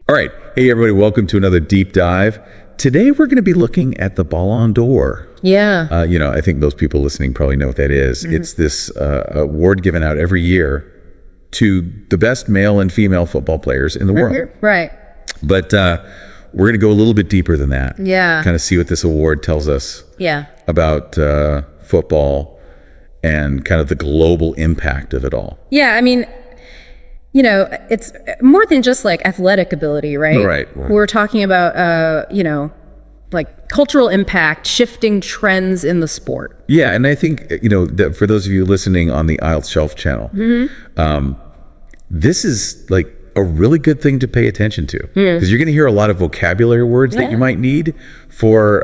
All right. Hey, everybody. Welcome to another deep dive. Today, we're going to be looking at the Ballon d'Or. Yeah. I think most people listening probably know what that is. Mm-hmm. It's this award given out every year to the best male and female football players in the world. Right. But we're going to go a little bit deeper than that. Yeah. Kind of see what this award tells us about football and kind of the global impact of it all. Yeah. I mean, it's more than just like athletic ability, right? Right. We're talking about, like cultural impact, shifting trends in the sport. Yeah. And I think, that for those of you listening on the IELTS Shelf channel, this is like a really good thing to pay attention to, because you're going to hear a lot of vocabulary words that you might need for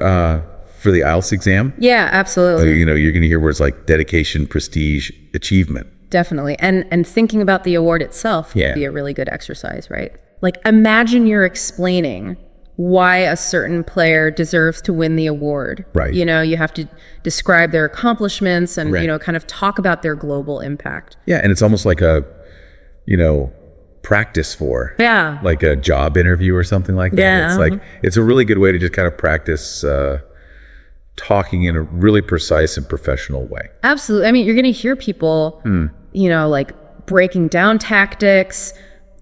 the IELTS exam. Yeah, absolutely. You're going to hear words like dedication, prestige, achievement. Definitely. And thinking about the award itself would be a really good exercise, right? Like imagine you're explaining why a certain player deserves to win the award. Right. You have to describe their accomplishments and, kind of talk about their global impact. Yeah. And it's almost like a, practice for like a job interview or something like that. Yeah. It's like, it's a really good way to just kind of practice talking in a really precise and professional way. Absolutely. I mean, you're going to hear people, like breaking down tactics,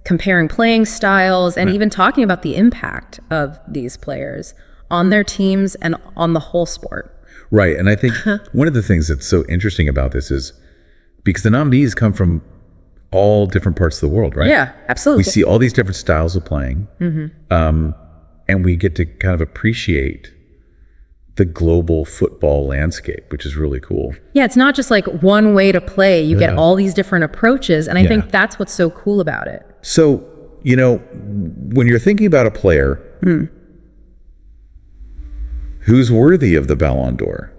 comparing playing styles, and even talking about the impact of these players on their teams and on the whole sport. Right. And I think one of the things that's so interesting about this is because the nominees come from all different parts of the world, right? Yeah, absolutely. We see all these different styles of playing, and we get to kind of appreciate the global football landscape, which is really cool. Yeah, it's not just like one way to play. You get all these different approaches, and I think that's what's so cool about it. So, when you're thinking about a player who's worthy of the Ballon d'Or,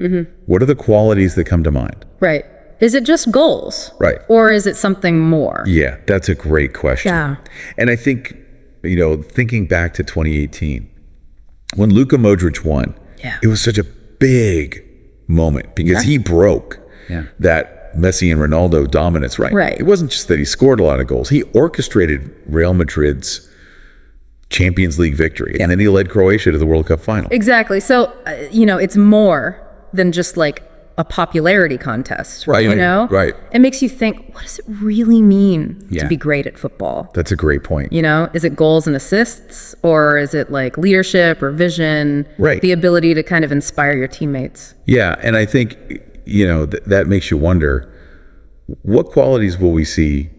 what are the qualities that come to mind? Right. Is it just goals? Right. Or is it something more? Yeah, that's a great question. Yeah. And I think, thinking back to 2018, when Luka Modric won, it was such a big moment because he broke that Messi and Ronaldo dominance. Right. It wasn't just that he scored a lot of goals. He orchestrated Real Madrid's Champions League victory. And then he led Croatia to the World Cup final. Exactly. So, it's more than just like a popularity contest. Right. Right. It makes you think, what does it really mean to be great at football? That's a great point. Is it goals and assists, or is it like leadership or vision? Right. The ability to kind of inspire your teammates. Yeah. And I think, that makes you wonder, what qualities will we see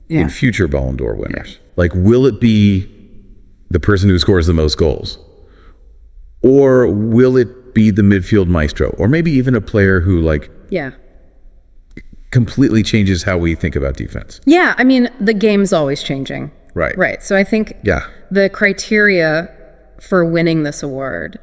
in future Ballon d'Or winners? Like, will it be the person who scores the most goals? Or will it be the midfield maestro? Or maybe even a player who completely changes how we think about defense? Yeah. I mean, the game's always changing. Right. So I think the criteria for winning this award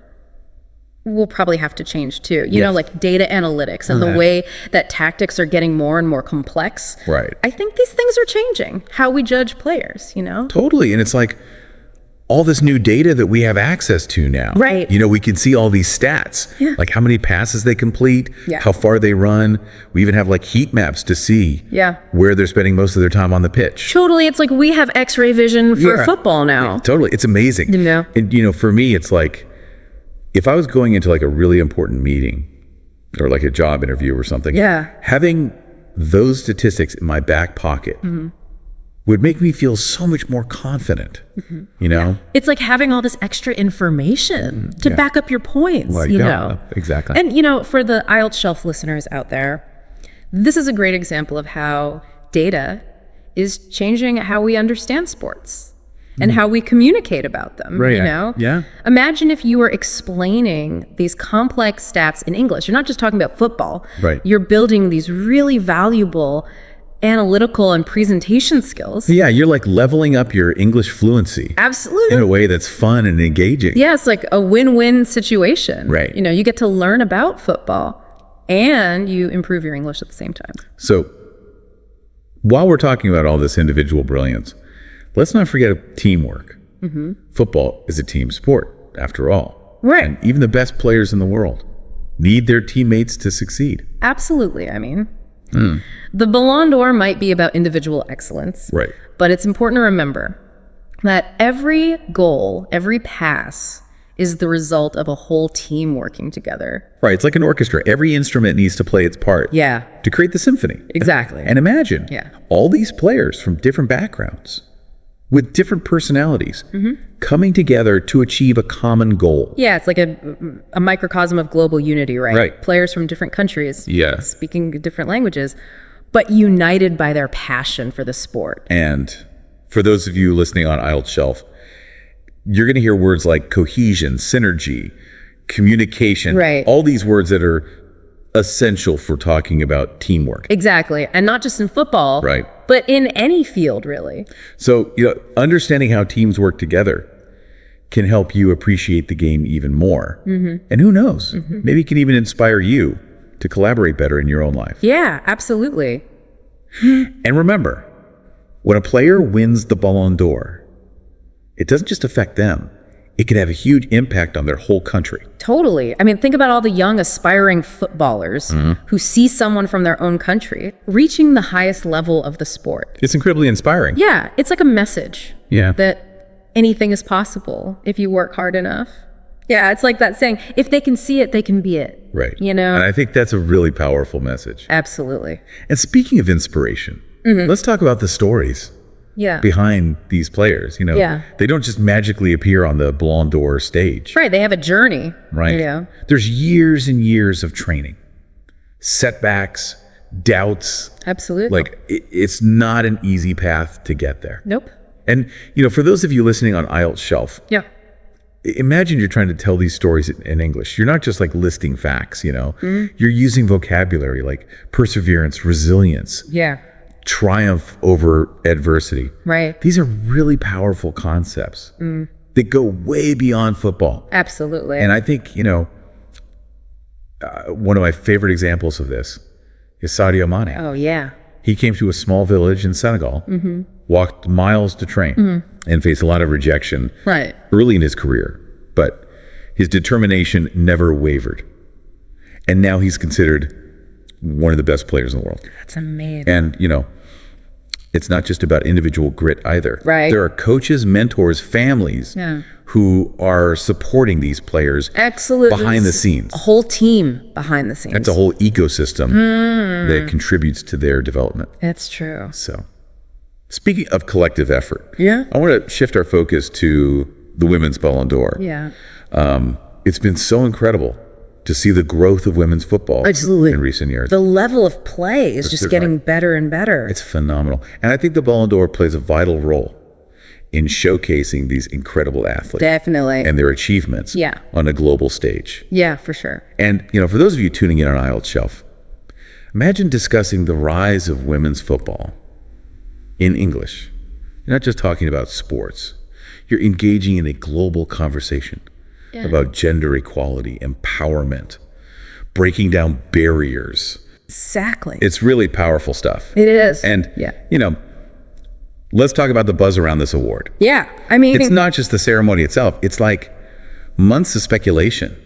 will probably have to change too. Like data analytics and the way that tactics are getting more and more complex. Right. I think these things are changing how we judge players, Totally. And it's like all this new data that we have access to now. Right. We can see all these stats, like how many passes they complete, how far they run. We even have like heat maps to see where they're spending most of their time on the pitch. Totally. It's like we have X-ray vision for football now. Yeah, totally. It's amazing. And, for me, it's like, if I was going into like a really important meeting or like a job interview or something, having those statistics in my back pocket would make me feel so much more confident, It's like having all this extra information to back up your points, Exactly. And, for the IELTS Shelf listeners out there, this is a great example of how data is changing how we understand sports and how we communicate about them, Yeah. Imagine if you were explaining these complex stats in English. You're not just talking about football. Right. You're building these really valuable analytical and presentation skills. Yeah, you're like leveling up your English fluency. Absolutely. In a way that's fun and engaging. Yeah, it's like a win-win situation. Right. You get to learn about football and you improve your English at the same time. So while we're talking about all this individual brilliance, let's not forget teamwork. Football is a team sport, after all. Right. And even the best players in the world need their teammates to succeed. Absolutely. I mean, the Ballon d'Or might be about individual excellence. Right. But it's important to remember that every goal, every pass is the result of a whole team working together. Right. It's like an orchestra. Every instrument needs to play its part. Yeah. To create the symphony. Exactly. And imagine all these players from different backgrounds with different personalities coming together to achieve a common goal. Yeah, it's like a microcosm of global unity, right? Right. Players from different countries, Yeah. speaking different languages, but united by their passion for the sport. And for those of you listening on IELTS Shelf, you're going to hear words like cohesion, synergy, communication, right? All these words that are essential for talking about teamwork. Exactly. And not just in football, right? But in any field, really. So, understanding how teams work together can help you appreciate the game even more. And who knows, maybe it can even inspire you to collaborate better in your own life. Yeah, absolutely. And remember, when a player wins the Ballon d'Or, it doesn't just affect them. It can have a huge impact on their whole country. Totally. I mean, think about all the young aspiring footballers who see someone from their own country reaching the highest level of the sport. It's incredibly inspiring. Yeah, it's like a message. Yeah. That anything is possible if you work hard enough. Yeah, it's like that saying, if they can see it, they can be it. Right. And I think that's a really powerful message. Absolutely. And speaking of inspiration, let's talk about the stories behind these players. They don't just magically appear on the Ballon d'Or stage. Right. They have a journey. Right. There's years and years of training, setbacks, doubts. Absolutely. Like it's not an easy path to get there. Nope. And, for those of you listening on IELTS Shelf, imagine you're trying to tell these stories in English. You're not just like listing facts, You're using vocabulary like perseverance, resilience. Triumph over adversity. Right. These are really powerful concepts that go way beyond football. Absolutely. And I think, one of my favorite examples of this is Sadio Mane. Oh, yeah. He came to a small village in Senegal, walked miles to train, and faced a lot of rejection early in his career. But his determination never wavered. And now he's considered one of the best players in the world. That's amazing. And, it's not just about individual grit either. Right. There are coaches, mentors, families who are supporting these players behind the scenes. A whole team behind the scenes. It's a whole ecosystem that contributes to their development. That's true. So, speaking of collective effort, I want to shift our focus to the women's Ballon d'Or. It's been so incredible to see the growth of women's football in recent years. The level of play is just getting better and better. It's phenomenal. And I think the Ballon d'Or plays a vital role in showcasing these incredible athletes. Definitely. And their achievements on a global stage. Yeah, for sure. And, for those of you tuning in on IELTS Shelf, imagine discussing the rise of women's football in English. You're not just talking about sports. You're engaging in a global conversation about gender equality, empowerment, breaking down barriers. Exactly. It's really powerful stuff. It is. And, let's talk about the buzz around this award. Yeah. I mean, it's not just the ceremony itself. It's like months of speculation,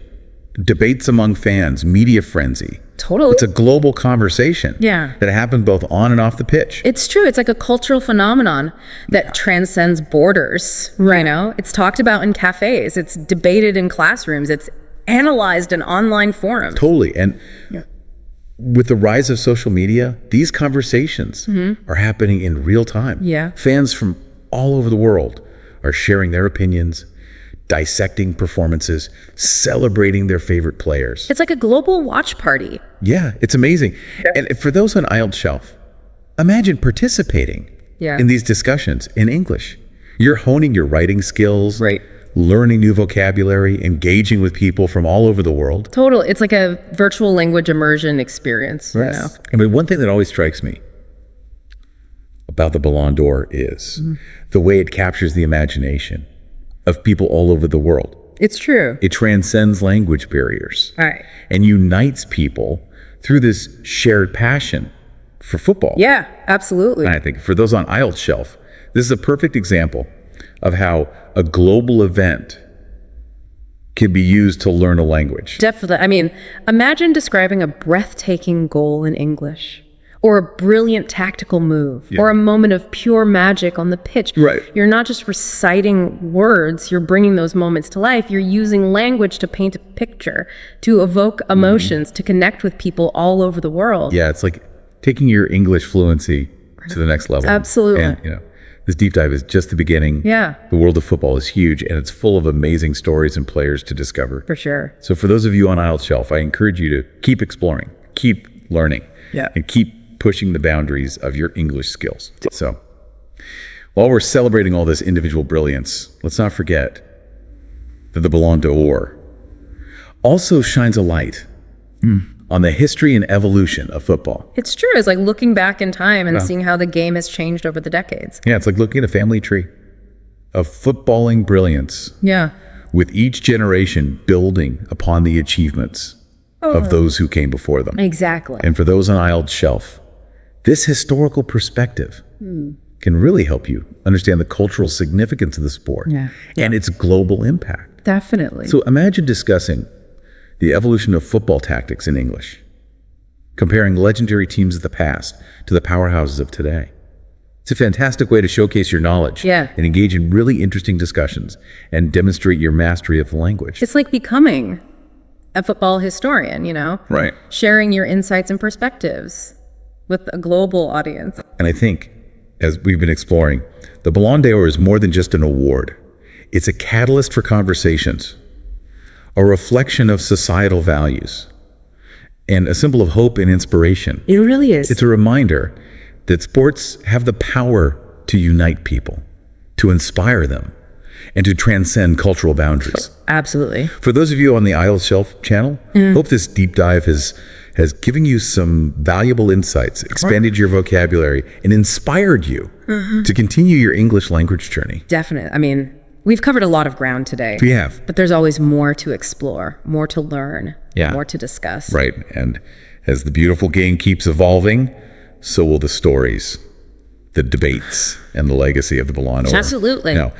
debates among fans, media frenzy. Totally. It's a global conversation that happened both on and off the pitch. It's true. It's like a cultural phenomenon that transcends borders. It's talked about in cafes. It's debated in classrooms. It's analyzed in online forums. Totally. And with the rise of social media, these conversations are happening in real time. Fans from all over the world are sharing their opinions, dissecting performances, celebrating their favorite players. It's like a global watch party. Yeah, it's amazing. And for those on IELTS Shelf, imagine participating in these discussions in English. You're honing your writing skills, learning new vocabulary, engaging with people from all over the world. Totally. It's like a virtual language immersion experience. I mean, one thing that always strikes me about the Ballon d'Or is the way it captures the imagination of people all over the world. It's true. It transcends language barriers. Right. And unites people through this shared passion for football. Yeah, absolutely. And I think for those on IELTS Shelf, this is a perfect example of how a global event can be used to learn a language. Definitely. I mean, imagine describing a breathtaking goal in English, or a brilliant tactical move, or a moment of pure magic on the pitch. Right. You're not just reciting words, you're bringing those moments to life. You're using language to paint a picture, to evoke emotions, to connect with people all over the world. Yeah, it's like taking your English fluency to the next level. Absolutely. And, this deep dive is just the beginning. Yeah. The world of football is huge, and it's full of amazing stories and players to discover. For sure. So for those of you on IELTS Shelf, I encourage you to keep exploring, keep learning, and keep pushing the boundaries of your English skills. So while we're celebrating all this individual brilliance, let's not forget that the Ballon d'Or also shines a light on the history and evolution of football. It's true. It's like looking back in time and seeing how the game has changed over the decades. Yeah, it's like looking at a family tree of footballing brilliance. Yeah. With each generation building upon the achievements of those who came before them. Exactly. And for those on IELTS Shelf, this historical perspective can really help you understand the cultural significance of the sport and its global impact. Definitely. So imagine discussing the evolution of football tactics in English, comparing legendary teams of the past to the powerhouses of today. It's a fantastic way to showcase your knowledge and engage in really interesting discussions and demonstrate your mastery of the language. It's like becoming a football historian, Right. Sharing your insights and perspectives with a global audience. And I think, as we've been exploring, the Ballon d'Or is more than just an award. It's a catalyst for conversations, a reflection of societal values, and a symbol of hope and inspiration. It really is. It's a reminder that sports have the power to unite people, to inspire them, and to transcend cultural boundaries. Absolutely. For those of you on the IELTS Shelf channel, hope this deep dive has given you some valuable insights, expanded your vocabulary, and inspired you to continue your English language journey. Definitely. I mean, we've covered a lot of ground today. We have. But there's always more to explore, more to learn, more to discuss. Right. And as the beautiful game keeps evolving, so will the stories, the debates, and the legacy of the Ballon d'Or. Absolutely. Now,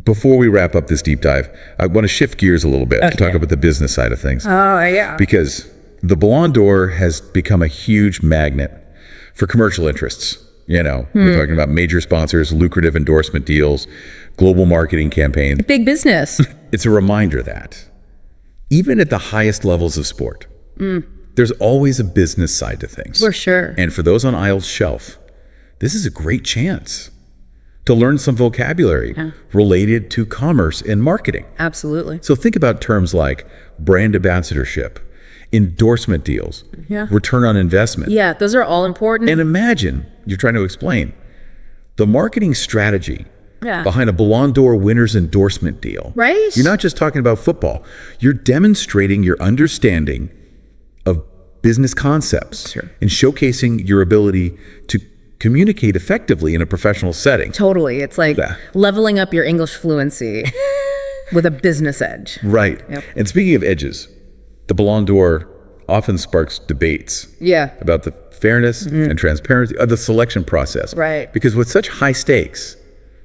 before we wrap up this deep dive, I want to shift gears a little bit to talk about the business side of things. Oh, yeah. Because the Ballon d'Or has become a huge magnet for commercial interests. We're talking about major sponsors, lucrative endorsement deals, global marketing campaigns. Big business. It's a reminder that even at the highest levels of sport, there's always a business side to things. For sure. And for those on IELTS Shelf, this is a great chance to learn some vocabulary related to commerce and marketing. Absolutely. So think about terms like brand ambassadorship, endorsement deals, return on investment. Yeah, those are all important. And imagine you're trying to explain the marketing strategy behind a Ballon d'Or winner's endorsement deal. Right. You're not just talking about football. You're demonstrating your understanding of business concepts and showcasing your ability to communicate effectively in a professional setting. Totally. It's like leveling up your English fluency with a business edge. Right. Yep. And speaking of edges, the Ballon d'Or often sparks debates about the fairness and transparency of the selection process. Right. Because with such high stakes,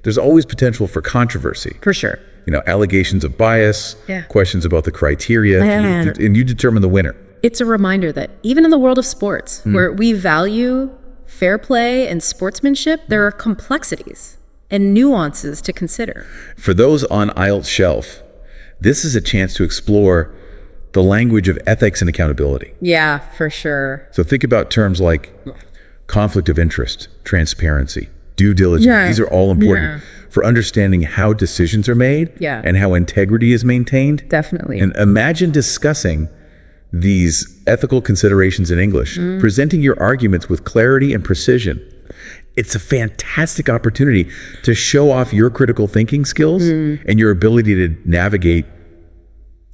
there's always potential for controversy. For sure. Allegations of bias, questions about the criteria, and you determine the winner. It's a reminder that even in the world of sports, where we value fair play and sportsmanship, there are complexities and nuances to consider. For those on IELTS Shelf, this is a chance to explore the language of ethics and accountability. Yeah, for sure. So think about terms like conflict of interest, transparency, due diligence. These are all important for understanding how decisions are made and how integrity is maintained. Definitely. And imagine discussing these ethical considerations in English, presenting your arguments with clarity and precision. It's a fantastic opportunity to show off your critical thinking skills and your ability to navigate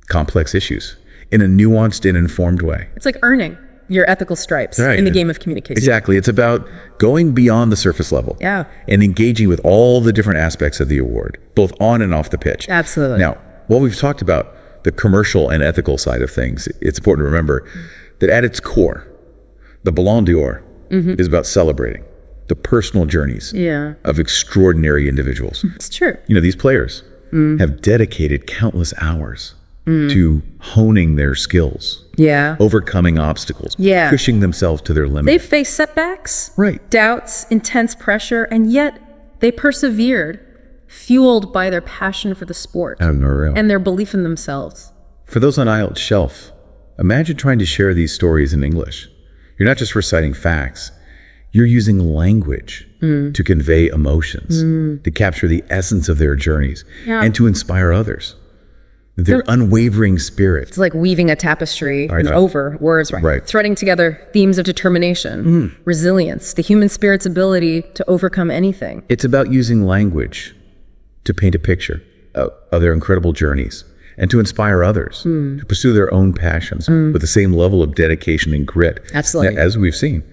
complex issues in a nuanced and informed way. It's like earning your ethical stripes in the game of communication. Exactly. It's about going beyond the surface level and engaging with all the different aspects of the award, both on and off the pitch. Absolutely. Now, while we've talked about the commercial and ethical side of things, it's important to remember that at its core, the Ballon d'Or is about celebrating the personal journeys of extraordinary individuals. It's true. These players have dedicated countless hours to honing their skills. Yeah. Overcoming obstacles. Yeah. Pushing themselves to their limit. They faced setbacks, Right. doubts, intense pressure, and yet they persevered, fueled by their passion for the sport and their belief in themselves. For those on IELTS Shelf, imagine trying to share these stories in English. You're not just reciting facts. You're using language to convey emotions, to capture the essence of their journeys, and to inspire others. Their unwavering spirit. It's like weaving a tapestry over words, threading together themes of determination, resilience, the human spirit's ability to overcome anything. It's about using language to paint a picture of their incredible journeys and to inspire others to pursue their own passions with the same level of dedication and grit. Absolutely. As we've seen,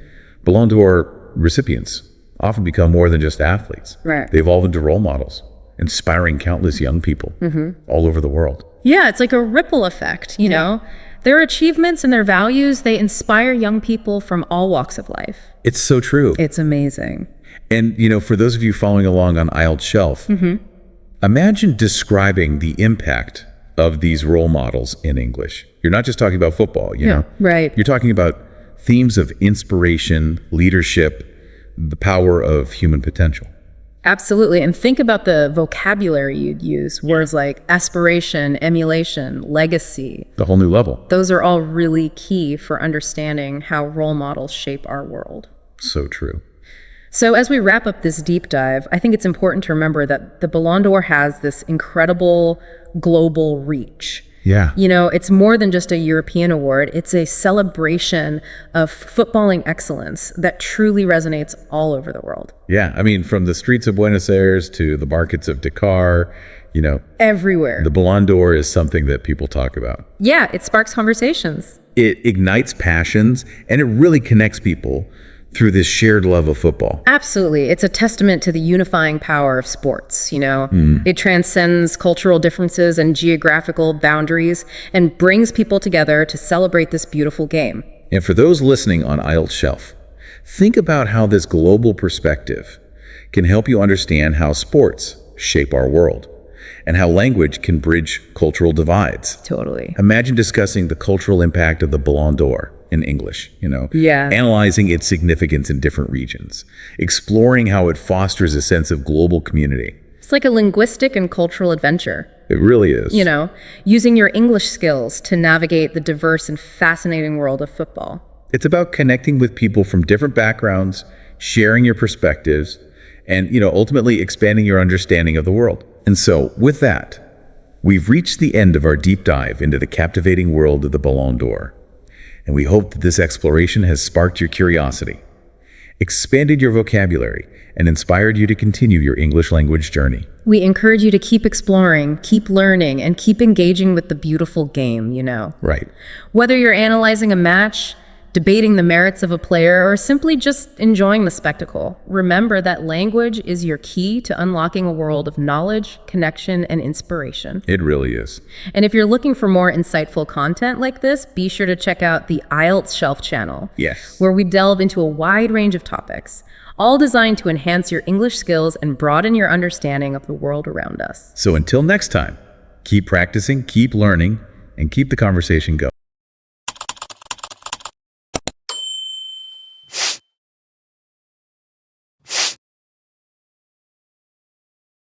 Ballon d'Or recipients often become more than just athletes. Right. They evolve into role models, inspiring countless young people all over the world. Yeah, it's like a ripple effect, you know? Their achievements and their values, they inspire young people from all walks of life. It's so true. It's amazing. And, you know, for those of you following along on IELTS Shelf, imagine describing the impact of these role models in English. You're not just talking about football, you know? Right. You're talking about themes of inspiration, leadership, the power of human potential. Absolutely. And think about the vocabulary you'd use. Words like aspiration, emulation, legacy. The whole new level. Those are all really key for understanding how role models shape our world. So true. So as we wrap up this deep dive, I think it's important to remember that the Ballon d'Or has this incredible global reach. Yeah. You know, it's more than just a European award. It's a celebration of footballing excellence that truly resonates all over the world. Yeah. I mean, from the streets of Buenos Aires to the markets of Dakar, you know. Everywhere. The Ballon d'Or is something that people talk about. Yeah, it sparks conversations. It ignites passions, and it really connects people through this shared love of football. Absolutely. It's a testament to the unifying power of sports, you know. It transcends cultural differences and geographical boundaries and brings people together to celebrate this beautiful game. And for those listening on IELTS Shelf, think about how this global perspective can help you understand how sports shape our world and how language can bridge cultural divides. Totally. Imagine discussing the cultural impact of the Ballon d'Or in English, you know, analyzing its significance in different regions, exploring how it fosters a sense of global community. It's like a linguistic and cultural adventure. It really is. You know, using your English skills to navigate the diverse and fascinating world of football. It's about connecting with people from different backgrounds, sharing your perspectives, and, you know, ultimately expanding your understanding of the world. And so, with that, we've reached the end of our deep dive into the captivating world of the Ballon d'Or. And we hope that this exploration has sparked your curiosity, expanded your vocabulary, and inspired you to continue your English language journey. We encourage you to keep exploring, keep learning, and keep engaging with the beautiful game, you know. Right. Whether you're analyzing a match, debating the merits of a player, or simply just enjoying the spectacle, remember that language is your key to unlocking a world of knowledge, connection, and inspiration. It really is. And if you're looking for more insightful content like this, be sure to check out the IELTS Shelf channel. Yes. Where we delve into a wide range of topics, all designed to enhance your English skills and broaden your understanding of the world around us. So until next time, keep practicing, keep learning, and keep the conversation going.